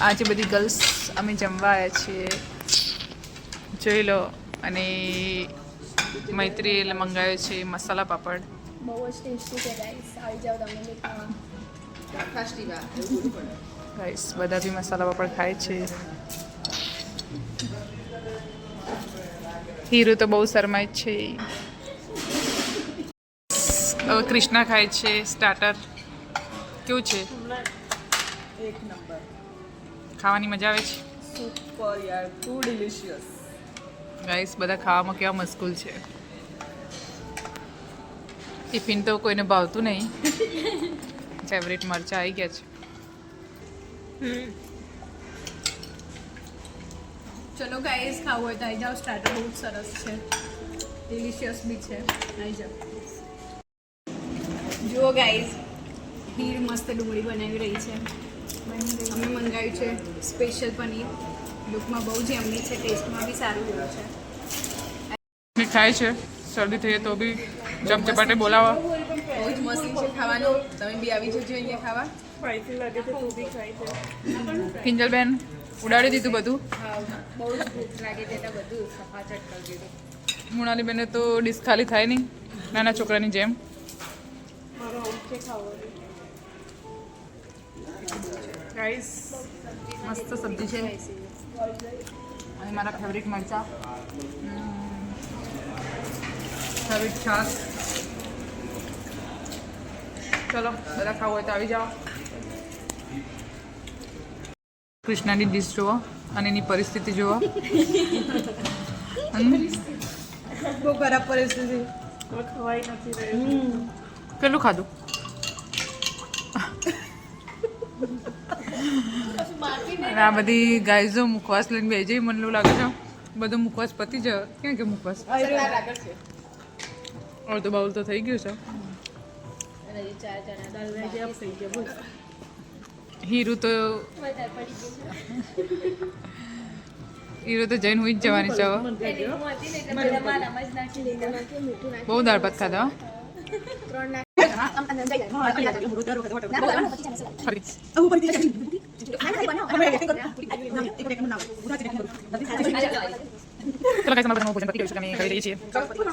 આજે બધી ગર્લ્સ અમે જમવા આવ્યા છીએ, જોઈ લો. અને મૈત્રી એટલે મંગાવ્યો છે મસાલા પાપડ. બહુ જ ટેસ્ટી છે ગાઈસ, આવી જાવ તમે બી ખાવા. ગાઈસ બધા બી મસાલા પાપડ ખાય છે. હીરો તો બહુ શરમાય છે. હવે કૃષ્ણા ખાય છે સ્ટાર્ટર. કેવું છે? એક નંબર. ખાવાની મજા આવે છે. સુપર યાર, ટુ ડિલિશિયસ. ગાઈસ બધા ખાવામાં કેવા મશગુલ છે. ટિફિન તો કોઈને ભાવતું નહીં. ફેવરેટ મરચાં આવી ગયા છે. ચલો ગાઈસ, ખાવું હોય તો આવી જાઓ. સ્ટાર્ટર બહુ જ સરસ છે, ડિલિશિયસ બી છે. આવી જાઓ. જુઓ ગાઈસ, હીર મસ્ત ડુંગળી બનાવી રહી છે. અમે મંગાવ્યું છે સ્પેશિયલ પનીર. લુકમાં બહુ જ યમ્મી છે, ટેસ્ટમાં બી સારું એવું છે. ખાય છે, શરદી થઈ તો બી ચમચપાટે બોલાવા. બહુ જ મસ્ત છે ખાવાનું. તમે બી આવી જજો અહીંયા ખાવા. સ્પાઈસી લાગે છે, તું બી ખાઈ છે. કિંજલબેન ઉડાડી દીધું બધું. બહુ જ ભૂખ લાગે છે એટલે બધું સફાચટ કરી દીધું. મોનાલીબેને તો ડીશ ખાલી થાય નહીં, નાના છોકરાની જેમ. મારો આઉટ છે ખાવાનું. ગાઈસ મસ્ત સબ્જી છે. અને મારા ફેવરિટ મરચા, ફેવરિટ છાશ. ચલો બધા ખાવું હોય તો આવી જાઓ. કૃષ્ણાની ડીશ જુઓ અને એની પરિસ્થિતિ જુઓ. બહુ ખરાબ પરિસ્થિતિ. હવે ખવાઈ નથી રહ્યું. કેટલું ખાધું? અને આ બધી ગાઈઝો મુખવાસ લઈને બેસી જઈ. મને એવું લાગે છે બધો મુખવાસ પતી જાય. ક્યાં કે મુખવાસ અડધો બાઉલ તો થઈ ગયું છે. હીરું તો જઈને હું જ જવાની છે હવે. બહુ દાળ ભાત ખાધા. ચલો